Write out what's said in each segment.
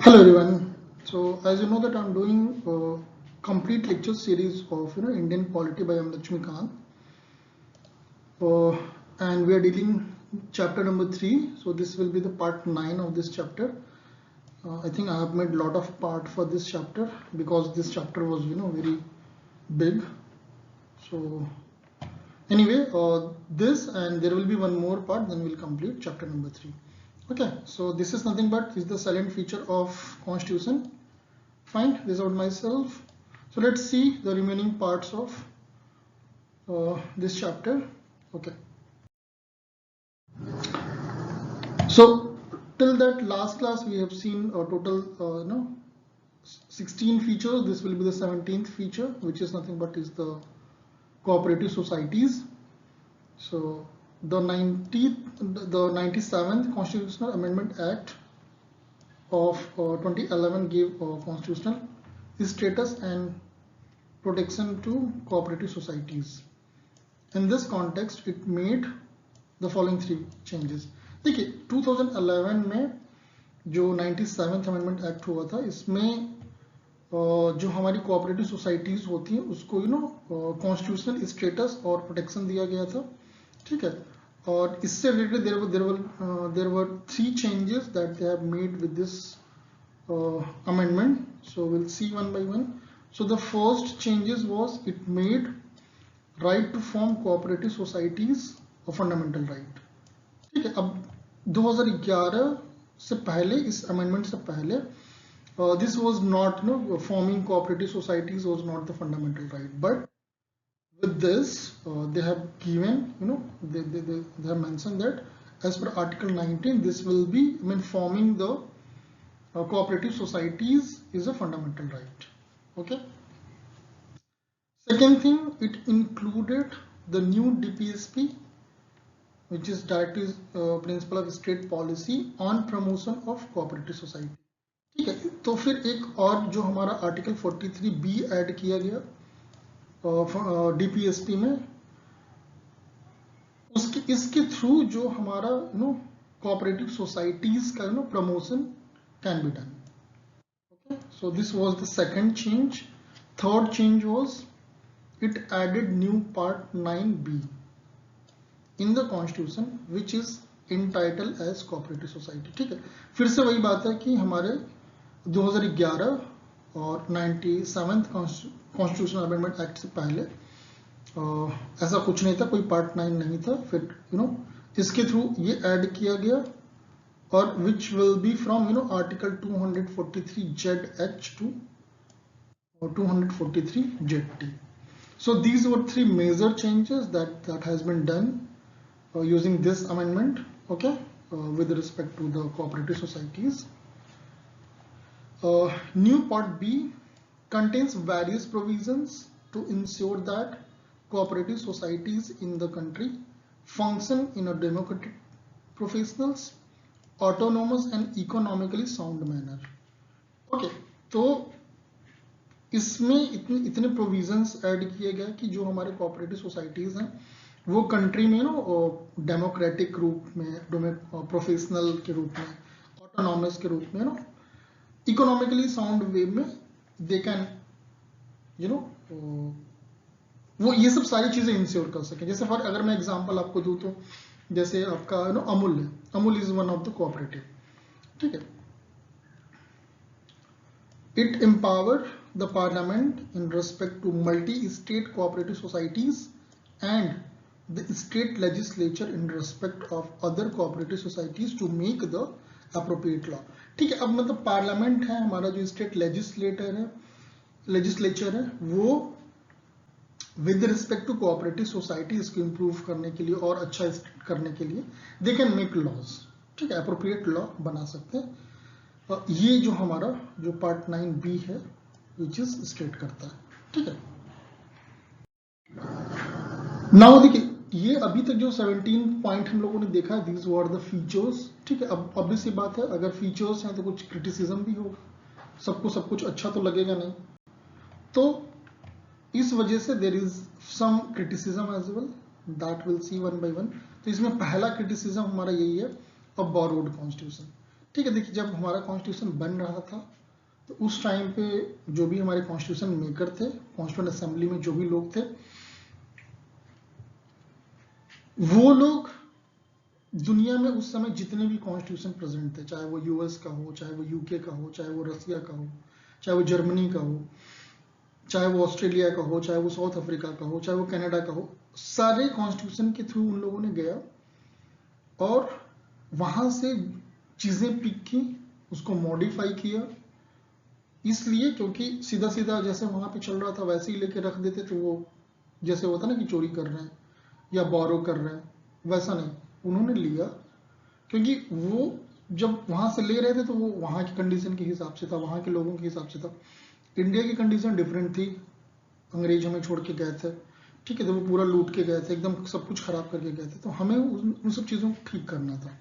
Hello everyone. So as you know that I'm doing a complete lecture series of Indian polity by Laxmikanth, and we are dealing chapter number 3. So this will be the part 9 of this chapter. I think I have made a lot of part for this chapter because this chapter was very big. So anyway, this and there will be one more part, then we'll complete chapter number 3. Okay, so this is nothing but is the salient feature of constitution. Fine, this out myself. So let's see the remaining parts of this chapter. Okay. So till that last class we have seen a total 16 features. This will be the 17th feature, which is nothing but is the cooperative societies. So the 97th Constitutional Amendment Act of 2011 gave constitutional status and protection to cooperative societies. In this context, it made the following 3 changes. देखिए 2011 में जो 97th amendment act हुआ था, इसमें जो हमारी cooperative societies होती हैं उसको कॉन्स्टिट्यूशनल स्टेटस और प्रोटेक्शन दिया गया था, ठीक है. और इससे related there were 3 changes that they have made with this amendment. So we'll see one by one. So the first changes was it made right to form cooperative societies a fundamental right. ठीक है. अब 2011 से पहले, इस amendment से पहले, this was not forming cooperative societies was not the fundamental right, but with this they have given they have mentioned that as per article 19 this will be forming the cooperative societies is a fundamental right. Okay. Second thing, it included the new DPSP, which is Directive Principle of State Policy on Promotion of Cooperative Society. ठीक है. तो फिर एक और जो हमारा article 43B add किया गया DPSP में, इसके थ्रू जो हमारा cooperative societies का promotion can be done. Okay, so this was the second change. Third change was it added new part 9B in the constitution which is entitled as cooperative society. ठीक है. फिर से वही बात है कि हमारे 2011 और 97th कॉन्स्टिट्यूशनल अमेंडमेंट एक्ट से पहले ऐसा कुछ नहीं था, कोई पार्ट 9 नहीं था. फिर इसके थ्रू ये ऐड किया गया और which will be from article 243ZH to 243ZT. So these were 3 major changes that has been done using this amendment, okay, with respect to the cooperative societies. New part B contains various provisions to ensure that cooperative societies in the country function in a democratic, professional, autonomous and economically sound manner. Okay, तो इसमें इतने provisions add किए गए कि जो हमारे cooperative societies हैं वो कंट्री में डेमोक्रेटिक रूप में, प्रोफेशनल के रूप में, ऑटोनॉमस के रूप में, इकोनॉमिकली साउंड वे में दे कैन वो ये सब सारी चीजें इंश्योर कर सके. जैसे फॉर अगर मैं एग्जांपल आपको दूं तो जैसे आपका अमूल है. Amul is one of the cooperative. ठीक है. It empowered the parliament in respect to multi-state cooperative societies and the state legislature in respect of other cooperative societies to make the appropriate law. ठीक है. अब मतलब पार्लियामेंट है हमारा, जो state legislature है वो with respect to cooperative society इसको इम्प्रूव करने के लिए और अच्छा करने के लिए दे कैन मेक लॉज. ठीक है. अप्रोप्रिएट लॉ बना सकते हैं. ये जो हमारा जो पार्ट 9B है विच इज स्टेट करता है. ठीक है. नाउ देखिए ये अभी तक जो 17 पॉइंट हम लोगों ने देखा है, दीज वर द फीचर्स. ठीक है. अब ऑब्वियस सी बात है अगर फीचर्स हैं तो कुछ क्रिटिसिज्म भी होगा, सबको सब कुछ अच्छा तो लगेगा नहीं, तो इस वजह से there is some criticism as well that will see one by one. तो इसमें पहला क्रिटिसिज्म हमारा यही है, अ बोरोड कॉन्स्टिट्यूशन. ठीक है, देखिए जब हमारा कॉन्स्टिट्यूशन बन रहा था तो उस टाइम पे जो भी हमारे कॉन्स्टिट्यूशन मेकर थे, कॉन्स्टिट्यूंट असेंबली में जो भी लोग थे, वो लोग दुनिया में उस समय जितने भी कॉन्स्टिट्यूशन प्रेजेंट थे, चाहे वो यूएस का हो, चाहे वो यूके का हो, चाहे वो रसिया का हो, चाहे वो जर्मनी का हो, चाहे वो ऑस्ट्रेलिया का हो, चाहे वो साउथ अफ्रीका का हो, चाहे वो कनाडा का हो, सारे कॉन्स्टिट्यूशन के थ्रू उन लोगों ने गया और वहां से चीजें पिक की, उसको मॉडिफाई किया, इसलिए क्योंकि सीधा सीधा जैसे वहां पे चल रहा था वैसे ही लेके रख देते तो वो जैसे होता ना कि चोरी कर रहे हैं या बोरो कर रहे हैं, वैसा नहीं, उन्होंने लिया क्योंकि वो जब वहां से ले रहे थे तो वो वहां की कंडीशन के हिसाब से था, वहां के लोगों के हिसाब से था। इंडिया की कंडीशन डिफरेंट थी, अंग्रेज हमें छोड़ के गए थे, ठीक है, तो वो पूरा लूट के गए थे, एकदम सब कुछ खराब करके गए थे, तो हमें उन सब चीजों को ठीक करना था।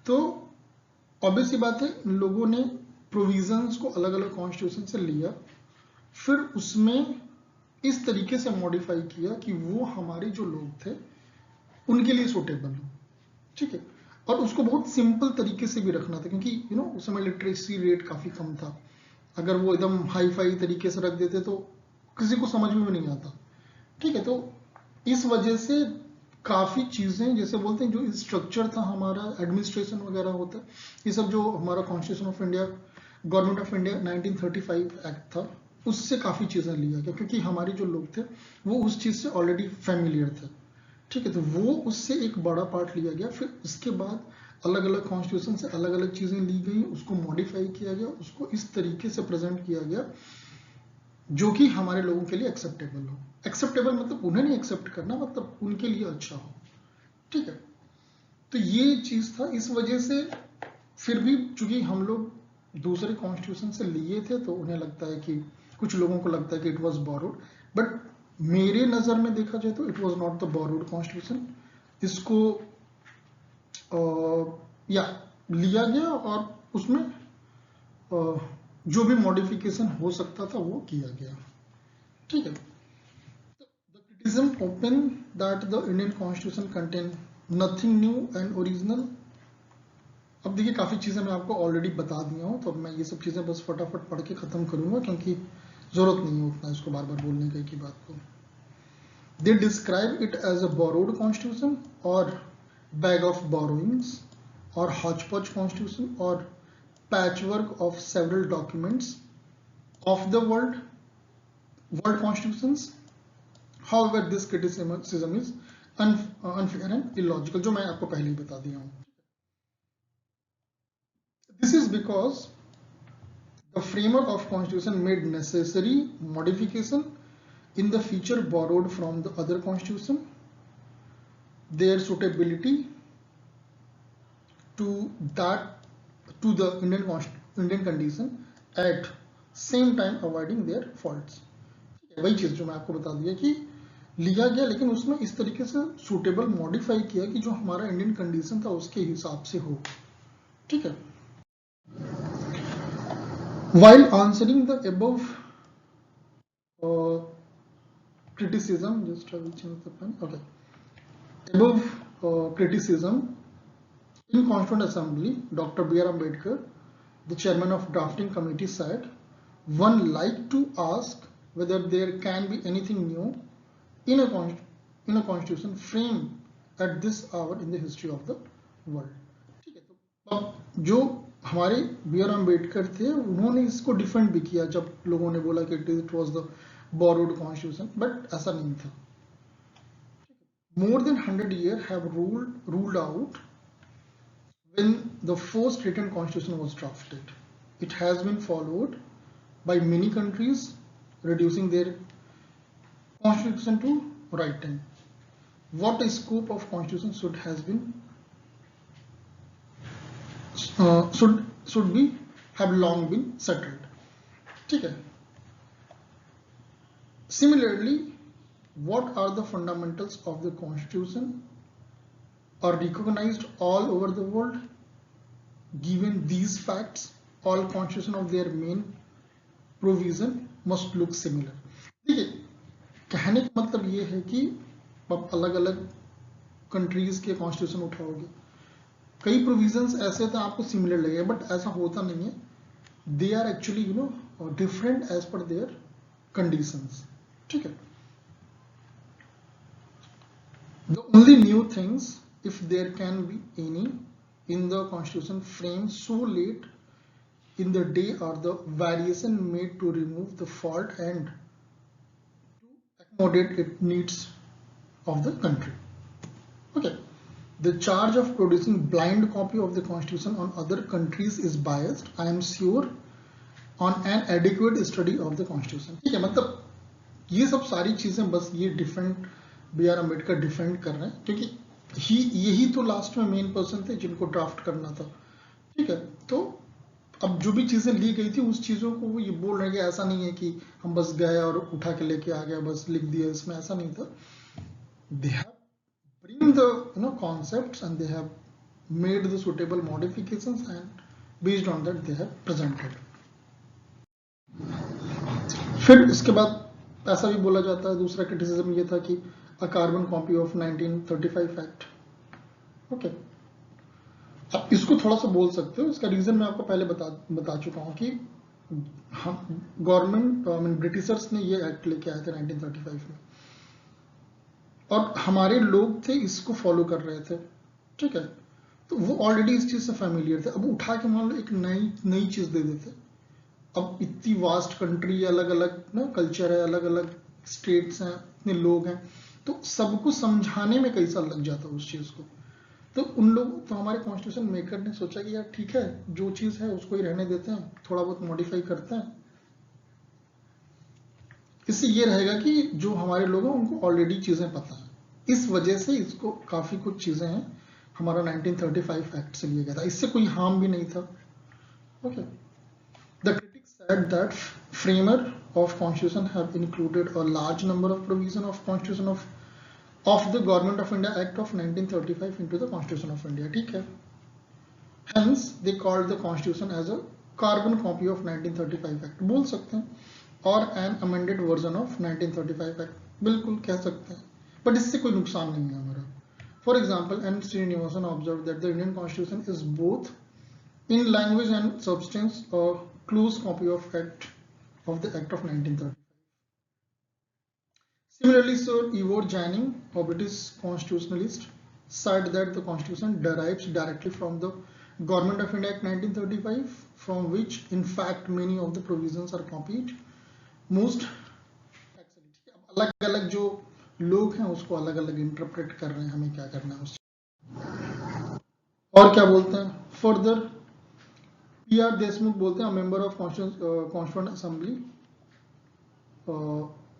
तो ऑब्वियस सी बात है, इन लोगों ने प्रोविजंस को अलग अलग कॉन्स्टिट्यूशन से लिया, फिर उसमें इस तरीके से मॉडिफाई किया कि वो हमारे जो लोग थे उनके लिए सूटेबल हो, ठीक है, और उसको बहुत सिंपल तरीके से भी रखना था क्योंकि उस समय लिटरेसी रेट काफी कम था। अगर वो एकदम हाई फाई तरीके से रख देते तो किसी को समझ में भी नहीं आता, ठीक है, तो इस वजह से काफी चीजें, जैसे बोलते हैं जो स्ट्रक्चर था हमारा एडमिनिस्ट्रेशन वगैरह होता है, ये सब जो हमारा constitution of India, government of India 1935 act था, उससे काफी चीजें लिया गया क्योंकि हमारे जो लोग थे वो उस चीज से ऑलरेडी फेमिलियर थे, ठीक है, तो वो उससे एक बड़ा पार्ट लिया गया। फिर उसके बाद अलग अलग कॉन्स्टिट्यूशन से अलग अलग चीजें ली गई, उसको मॉडिफाई किया गया, उसको इस तरीके से प्रेजेंट किया गया जो कि हमारे लोगों के लिए एक्सेप्टेबल हो। एक्सेप्टेबल मतलब उन्हें नहीं एक्सेप्ट करना, मतलब उनके लिए अच्छा हो, ठीक है, तो ये चीज था। इस वजह से फिर भी चूंकि हम लोग दूसरे कॉन्स्टिट्यूशन से लिए थे तो उन्हें लगता है कि, कुछ लोगों को लगता है कि इट वॉज बोरोड, बट मेरे नजर में देखा जाए तो it was not the borrowed constitution. इसको या लिया गया और उसमें जो भी मॉडिफिकेशन हो सकता था वो किया गया, ठीक है। The criticism open that the Indian Constitution contain nothing new and original। अब देखिए काफी चीजें मैं आपको ऑलरेडी बता दिया हूं, तो मैं ये सब चीजें बस फटाफट पढ़ के खत्म करूंगा क्योंकि जरूरत नहीं है उतना इसको बार बार बोलने की बात को। They describe it as a borrowed constitution or bag of borrowings or hodgepodge constitution or patchwork of several documents of the world constitutions। However, this criticism is unfair and illogical, जो मैं आपको पहले ही बता दिया हूँ। This is because the framer of constitution made necessary modification in the feature borrowed from the other constitution, their suitability to the Indian condition at same time avoiding their faults। वही चीज जो मैं आपको बता दिया कि लिया गया लेकिन उसमें इस तरीके से सूटेबल मॉडिफाई किया कि जो हमारा इंडियन कंडीशन था उसके हिसाब से हो, ठीक है। While answering the above criticism, just I will change the pen. Okay. Above criticism, in Constituent Assembly, Dr. B.R. Ambedkar, the chairman of drafting committee, said, "One like to ask whether there can be anything new in a constitution framed at this hour in the history of the world।" ठीक है, तो अब जो हमारे B R Ambedkar थे उन्होंने इसको defend भी किया जब लोगों ने बोला कि it was the borrowed constitution, but ऐसा नहीं था। More than 100 years have ruled out when the first written constitution was drafted. It has been followed by many countries, reducing their constitution to writing. What the scope of constitution should be have long been settled, ठीक है। Similarly, what are the fundamentals of the constitution are recognized all over the world। Given these facts, all constitution of their main provision must look similar। देखिए कहने का मतलब ये है कि आप अलग अलग कंट्रीज के कॉन्स्टिट्यूशन उठाओगे कई प्रोविजंस ऐसे तो आपको सिमिलर लगेगा, बट ऐसा होता नहीं है. They are actually different as per their conditions. ठीक है. The only new things, if there can be any, in the constitution framed so late in the day are the variation made to remove the fault and to accommodate its needs of the country. Okay. The charge of producing blind copy of the constitution on other countries is biased, I am sure, on an adequate study of the constitution. ठीक है, मतलब ये सब सारी चीजें बस ये different B R Ambedkar defend कर रहे हैं, क्योंकि यही तो लास्ट में मेन पर्सन थे जिनको ड्राफ्ट करना था. ठीक है. तो अब जो भी चीजें ली गई थी उस चीजों को वो ये बोल रहे हैं कि ऐसा नहीं है कि हम बस गए और उठा के लेके आ गए, बस लिख दिया, इसमें ऐसा नहीं था. They have bring the concepts and they have made the suitable modifications and based on that they have presented. फिर इसके बाद ऐसा भी बोला जाता है, दूसरा क्रिटिसिज्म ये था कि a carbon copy of 1935 act. Okay. अब इसको थोड़ा सा बोल सकते हो, इसका रीजन मैं आपको पहले बता चुका हूं कि हम गवर्नमेंट ब्रिटिशर्स ने ये एक्ट लेके आए थे 1935 में, और हमारे लोग थे इसको फॉलो कर रहे थे. ठीक है. तो वो ऑलरेडी इस चीज से फैमिलियर थे. अब उठा के मान लो एक नई चीज दे देते. अब इतनी वास्ट कंट्री, अलग अलग ना कल्चर है, अलग अलग स्टेट्स हैं, इतने लोग हैं, तो सबको समझाने में कई साल लग जाता उस चीज को. तो उन लोग, तो हमारे कॉन्स्टिट्यूशन मेकर ने सोचा कि यार ठीक है, जो चीज है उसको ही रहने देते हैं, थोड़ा बहुत मॉडिफाई करते हैं. इससे ये रहेगा कि जो हमारे लोग हैं उनको ऑलरेडी चीजें पता है. इस वजह से इसको काफी कुछ चीजें हैं हमारा 1935 एक्ट से लिया गया था. इससे कोई हार्म भी नहीं था. Okay. The critics said that framer of constitution have included a large number of provision of constitution of the Government of India Act of 1935 into the Constitution of India. ठीक है. Hence they called the constitution as a carbon copy of 1935 Act. बोल सकते हैं, और an amended version of 1935 Act. बिल्कुल कह सकते हैं, बट इससे कोई नुकसान नहीं है हमारा. For example, N. Srinivasan observed that the Indian Constitution is both in language and substance a close copy of the Act of 1935. Similarly, Sir Ivor Janning, a British constitutionalist, said that the Constitution derives directly from the Government of India Act 1935, from which, in fact, many of the provisions are copied. Most अलग अलग जो लोग हैं उसको अलग अलग interpret कर रहे हैं, हमें क्या करना है उस. और क्या बोलते हैं फर्दर, पी.आर. देशमुख बोलते हैं, member of constituent assembly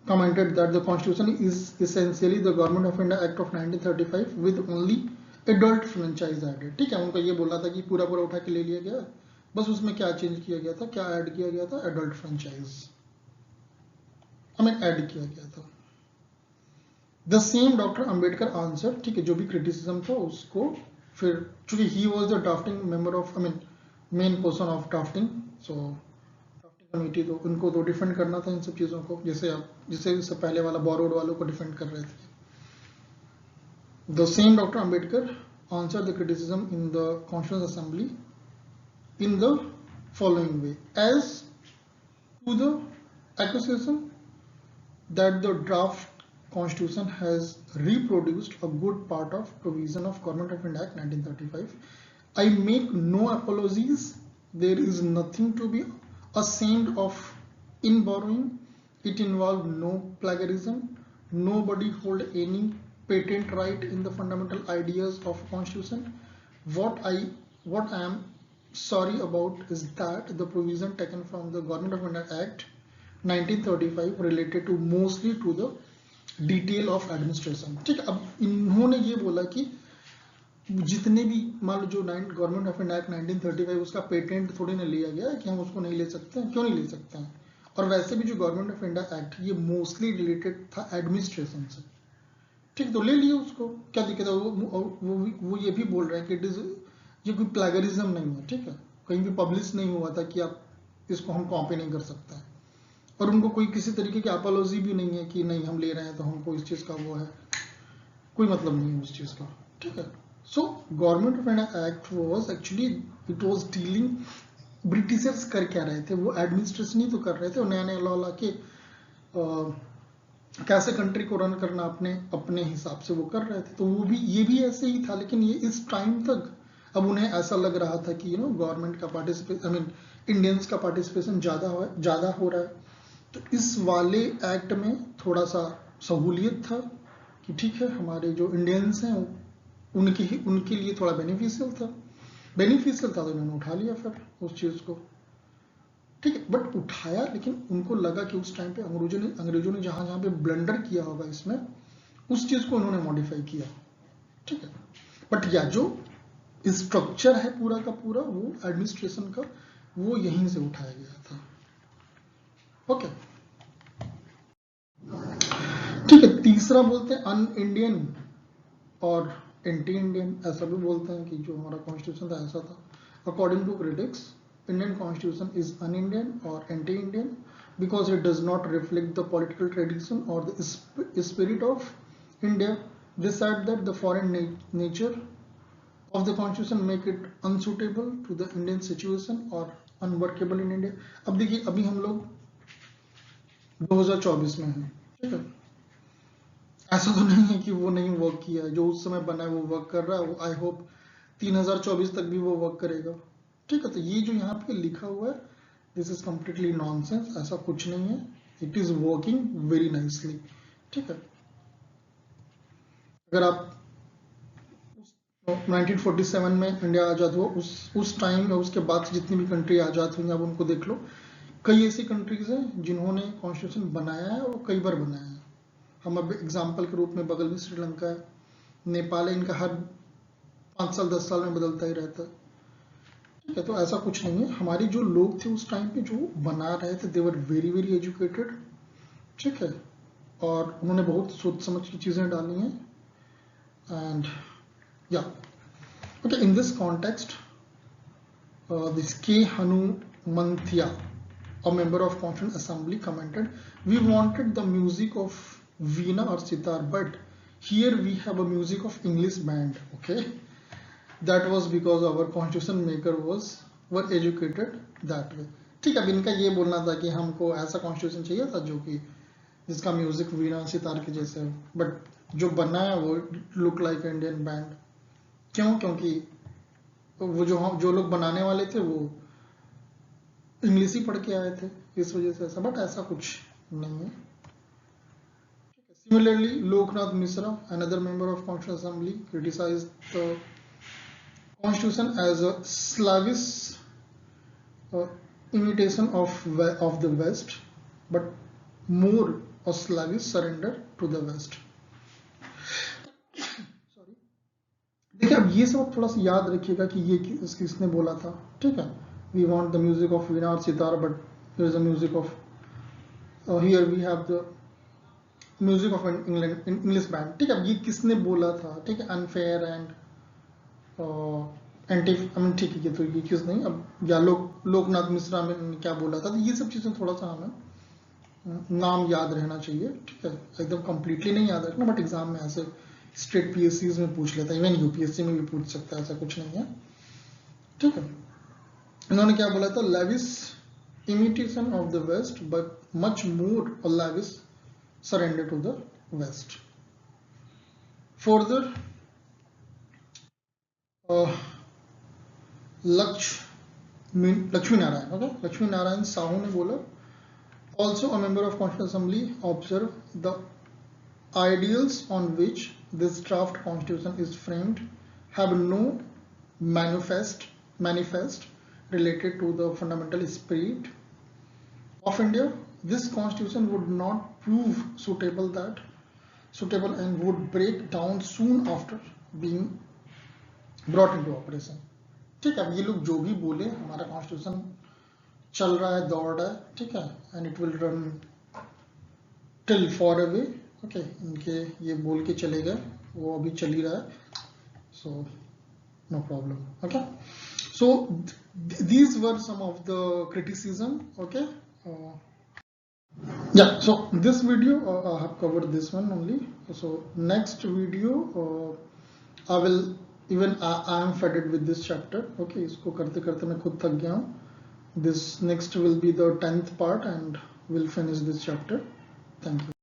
commented that the constitution is essentially the Government of India Act of 1935 with only adult franchise added. ठीक है. उनका ये बोला था कि पूरा उठा के ले लिया गया, बस उसमें क्या चेंज किया गया था, क्या ऐड किया गया था, एडल्ट फ्रेंचाइज हमें ऐड किया गया था. The same doctor Ambedkar answer. ठीक है. जो भी क्रिटिसिज्म था उसको फिर, चूंकि he was the drafting member of main person of drafting, so drafting committee, तो उनको तो डिफेंड करना था इन सब चीजों को, जैसे इससे पहले वाला बोरोड वालों को डिफेंड कर रहे थे. The same doctor Ambedkar answer the criticism in the constituent assembly in the following way. As to the accusation that the draft constitution has reproduced a good part of provision of Government of India Act 1935, I make no apologies. There is nothing to be ashamed of in borrowing. It involved no plagiarism. Nobody hold any patent right in the fundamental ideas of Constitution. What I am sorry about is that the provision taken from the Government of India Act 1935 related to mostly to the detail of administration. ठीक है. अब इन्होंने ये बोला कि जितने भी मान लो जो गवर्नमेंट ऑफ इंडिया एक्ट 1935 उसका पेटेंट थोड़ी ना लिया गया कि हम उसको नहीं ले सकते हैं. क्यों नहीं ले सकते हैं? और वैसे भी जो गवर्नमेंट ऑफ इंडिया एक्ट ये मोस्टली रिलेटेड था एडमिनिस्ट्रेशन से. ठीक. तो ले लिए उसको, क्या दिक्कत है? वो ये भी बोल रहे हैं कि इट इज, ये कोई प्लेगरिज्म नहीं है. ठीक है. कहीं भी पब्लिश नहीं हुआ था कि आप इसको हम कॉपी नहीं कर सकते हैं, और उनको कोई किसी तरीके की अपोलॉजी भी नहीं है कि नहीं हम ले रहे हैं तो हमको इस चीज का वो है, कोई मतलब नहीं है उस चीज का. ठीक है. So government of India act was actually it was dealing, Britishers कर क्या रहे थे, वो एडमिनिस्ट्रेशन ही तो कर रहे थे, नया नया लॉ ला के कैसे कंट्री को रन करना अपने अपने हिसाब से वो कर रहे थे। तो वो भी, ये भी ऐसे ही था, लेकिन ये इस टाइम तक अब उन्हें ऐसा लग रहा था कि गवर्नमेंट का पार्टिसिपेशन, आई मीन इंडियंस का पार्टिसिपेशन ज़्यादा हो रहा है। तो इस वाले एक्ट में थोड़ा सा सहूलियत था कि ठीक है, हमारे जो इंडियंस हैं उनके लिए थोड़ा बेनिफिशियल था तो इन्होंने उठा लिया फिर उस चीज़ को। ठीक है, बट उठाया, लेकिन उनको लगा कि उस टाइम पे अंग्रेजों ने जहां जहां पे ब्लंडर किया होगा इसमें, उस चीज को उन्होंने मॉडिफाई किया। ठीक है, बट या जो स्ट्रक्चर है पूरा का पूरा वो एडमिनिस्ट्रेशन का, वो यहीं से उठाया गया था। ओके, ठीक है। तीसरा बोलते हैं अन इंडियन और एंटी इंडियन, ऐसा भी बोलते हैं कि जो हमारा कॉन्स्टिट्यूशन था ऐसा था। According to critics, Indian constitution is un-Indian or anti-Indian because it does not reflect the political tradition or the spirit of India. They said that the foreign nature of the constitution make it unsuitable to the Indian situation or unworkable in India. अब देखिए, अभी हम लोग 2024 में हैं, ठीक है। ऐसा तो नहीं है कि वो नहीं वर्क किया है, जो उस समय बना है वो वर्क कर रहा है। आई होप 3024 तक भी वो वर्क करेगा। ठीक है, तो ये जो यहाँ पे लिखा हुआ है, दिस इज कम्प्लीटली नॉनसेंस, ऐसा कुछ नहीं है। It is working very nicely. ठीक है, अगर आप 1947 में इंडिया आजाद हुआ, उस टाइम में, उसके बाद से जितनी भी कंट्री आजाद हुई आप उनको देख लो, कई ऐसी कंट्रीज हैं जिन्होंने कॉन्स्टिट्यूशन बनाया है और कई बार बनाया है। हम अब एग्जाम्पल के रूप में बगल में श्रीलंका है, नेपाल है, इनका हर 5 साल 10 साल में बदलता ही रहता है। ठीक है, तो ऐसा कुछ नहीं है। हमारे जो लोग थे उस टाइम पे जो बना रहे थे, दे वर वेरी वेरी एजुकेटेड। ठीक है, और उन्होंने बहुत सोच समझ की चीजें डाली हैं। एंड या okay, in this context this के Hanumanthaiah, a member of Constituent Assembly, commented, "We wanted the music of veena or sitar, but here we have a music of English band." Okay, that was because our constitution maker were educated that way. ठीक है, अब इनका ये बोलना था कि हमको ऐसा कॉन्स्टिट्यूशन चाहिए था जो कि जिसका म्यूजिक वीणा सितार के जैसे हो, बट जो बना है वो लुक लाइक इंडियन बैंड। क्यों? क्योंकि वो जो लोग बनाने वाले थे वो इंग्लिश ही पढ़ के आए थे, इस वजह से ऐसा, बट ऐसा कुछ नहीं है। Similarly, Loknath Misra, another member of Constituent Assembly, criticized the Constitution as a slavish imitation of the West, but more a slavish surrender to the West. Sorry. देखिए, अब ये सब थोड़ा सा याद रखिएगा कि ये किसने बोला था। ठीक है, we want the music of veena or sitar, but here is the music of here we have the music of English band. ठीक है, ये किसने बोला था? ठीक है, unfair and anti, I mean ठीक है, तो ये चीज नहीं। अब या लोकनाथ मिश्रा ने क्या बोला था, तो ये सब चीजें थोड़ा सा हमें नाम याद रहना चाहिए। ठीक है, एकदम कंप्लीटली नहीं याद रखना, बट एग्जाम में ऐसे स्टेट PSCs में पूछ लेता है, इवन UPSC में भी पूछ सकता है, ऐसा कुछ नहीं है। ठीक है, इन्होंने क्या बोला था? Slavish imitation of the West, but much more a lavish surrender to the West. Further, Laxmi Narayan Sahu ने बोला, also a member of Constituent Assembly, observed the ideals on which this draft constitution is framed have no manifest related to the fundamental spirit of India. This constitution would not prove suitable and would break down soon after being brought into operation. ठीक है, अब ये लोग जो भी बोले, हमारा constitution चल रहा है, दौड़ रहा है, ठीक है, and it will run till for away. Okay, इनके ये बोल के चले गए, वो अभी चल ही रहा है, so no problem. Okay, so these were some of the criticism. Okay, yeah, so this video I have covered this one only. So next video I will even I am fed with this chapter. Okay, इसको करते करते मैं खुद थक गया हूँ. This next will be the 10th part and we'll finish this chapter. Thank you.